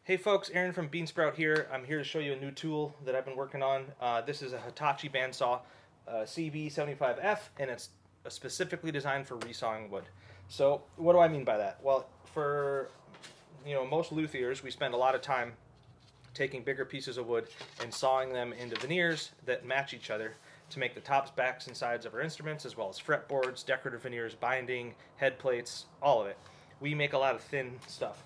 Hey folks, Aaron from Beansprout here. I'm here to show you a new tool that I've been working on. This is a Hitachi bandsaw, CB-75F, and it's specifically designed for resawing wood. So what do I mean by that? Well, for most luthiers, we spend a lot of time taking bigger pieces of wood and sawing them into veneers that match each other to make the tops, backs, and sides of our instruments, as well as fretboards, decorative veneers, binding, head plates, all of it. We make a lot of thin stuff.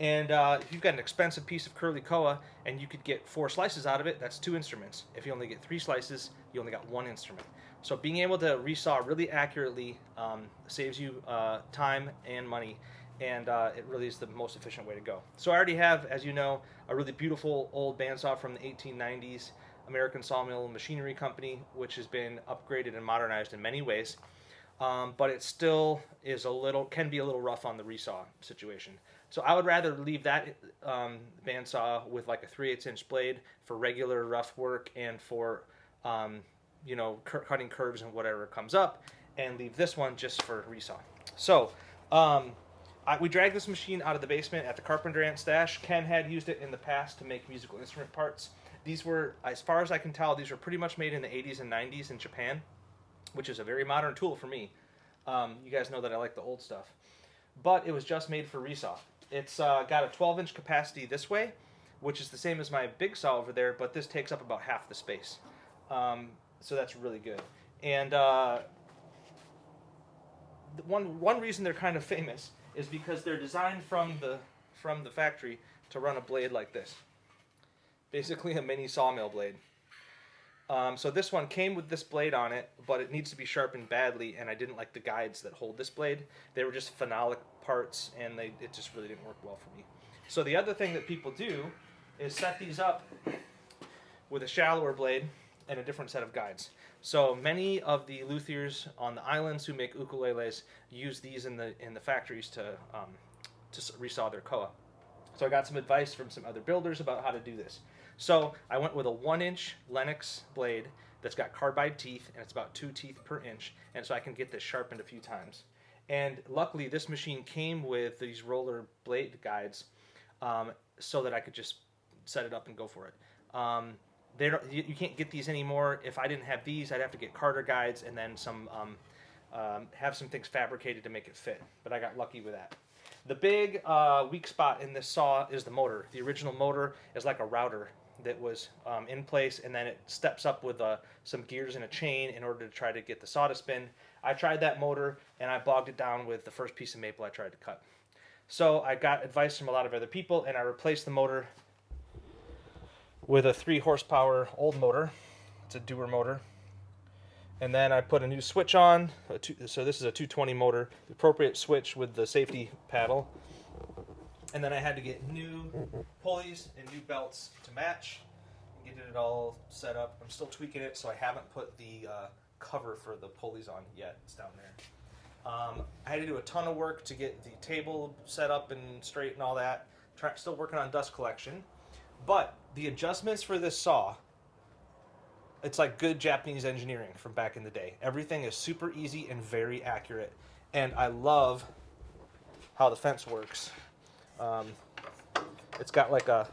And if you've got an expensive piece of curly koa and you could get 4 slices out of it, that's 2 instruments. If you only get 3 slices, you only got 1 instrument. So being able to resaw really accurately saves you time and money, and it really is the most efficient way to go. So I already have, as you know, a really beautiful old bandsaw from the 1890s, American Sawmill Machinery Company, which has been upgraded and modernized in many ways. But it still is can be a little rough on the resaw situation. So I would rather leave that bandsaw with like a 3/8 inch blade for regular rough work and for cutting curves and whatever comes up, and leave this one just for resaw. So we dragged this machine out of the basement at the Carpenter Ant Stash. Ken had used it in the past to make musical instrument parts. These were, as far as I can tell, these were pretty much made in the 80s and 90s in Japan, which is a very modern tool for me. You guys know that I like the old stuff. But it was just made for resaw. It's got a 12-inch capacity this way, which is the same as my big saw over there, but this takes up about half the space. So that's really good. And one reason they're kind of famous is because they're designed from the factory to run a blade like this. Basically a mini sawmill blade. So this one came with this blade on it, but it needs to be sharpened badly, and I didn't like the guides that hold this blade. They were just phenolic parts, and it just really didn't work well for me. So the other thing that people do is set these up with a shallower blade and a different set of guides. So many of the luthiers on the islands who make ukuleles use these in the factories to resaw their koa. So I got some advice from some other builders about how to do this. So I went with a 1-inch Lenox blade that's got carbide teeth, and it's about 2 teeth per inch, and so I can get this sharpened a few times. And luckily this machine came with these roller blade guides, so that I could just set it up and go for it. You can't get these anymore. If I didn't have these, I'd have to get Carter guides and then have some things fabricated to make it fit, but I got lucky with that. The big weak spot in this saw is the motor. The original motor is like a router that was in place, and then it steps up with some gears and a chain in order to try to get the saw to spin. I tried that motor, and I bogged it down with the first piece of maple I tried to cut. So I got advice from a lot of other people, and I replaced the motor with a 3 horsepower old motor. It's a Dewar motor. And then I put a new switch on. So this is a 220 motor, the appropriate switch with the safety paddle. And then I had to get new pulleys and new belts to match and get it all set up. I'm still tweaking it, so I haven't put the cover for the pulleys on yet. It's down there. I had to do a ton of work to get the table set up and straight and all that. Still working on dust collection. But the adjustments for this saw, it's like good Japanese engineering from back in the day. Everything is super easy and very accurate. And I love how the fence works. It's got like a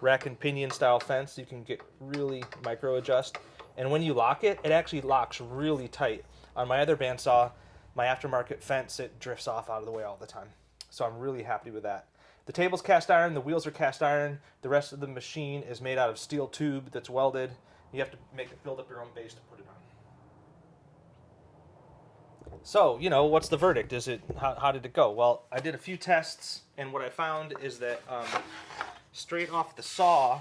rack and pinion style fence. You can get really micro adjust. And when you lock it, it actually locks really tight. On my other bandsaw, my aftermarket fence, it drifts off out of the way all the time. So I'm really happy with that. The table's cast iron, the wheels are cast iron. The rest of the machine is made out of steel tube that's welded. You have to build up your own base to put it on. So, what's the verdict? How did it go? Well, I did a few tests, and what I found is that straight off the saw,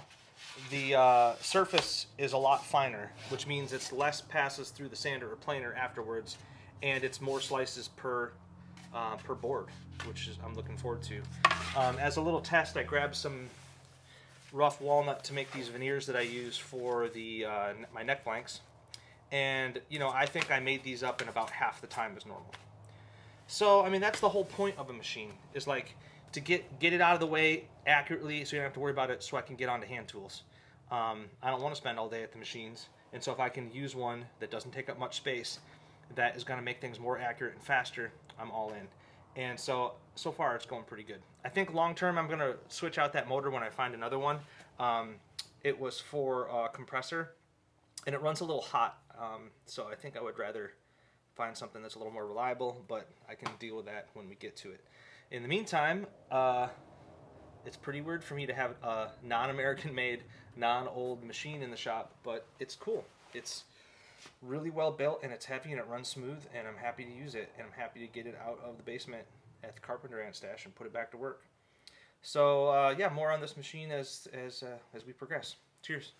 the surface is a lot finer, which means it's less passes through the sander or planer afterwards, and it's more slices per board, which I'm looking forward to. As a little test, I grabbed some rough walnut to make these veneers that I use for my neck blanks, and I think I made these up in about half the time as normal. So I mean, that's the whole point of a machine, is like to get it out of the way accurately so you don't have to worry about it, so I can get onto hand tools. I don't want to spend all day at the machines, and so if I can use one that doesn't take up much space, that is going to make things more accurate and faster, I'm all in. And so so far it's going pretty good. I think long term I'm going to switch out that motor when I find another one. It was for a compressor, and it runs a little hot, so I think I would rather find something that's a little more reliable, but I can deal with that when we get to it. In the meantime, it's pretty weird for me to have a non-American made, non-old machine in the shop, but it's cool. It's really well built, and it's heavy, and it runs smooth, and I'm happy to use it, and I'm happy to get it out of the basement at the Carpenter Ant Stash and put it back to work. So yeah, more on this machine as we progress. Cheers.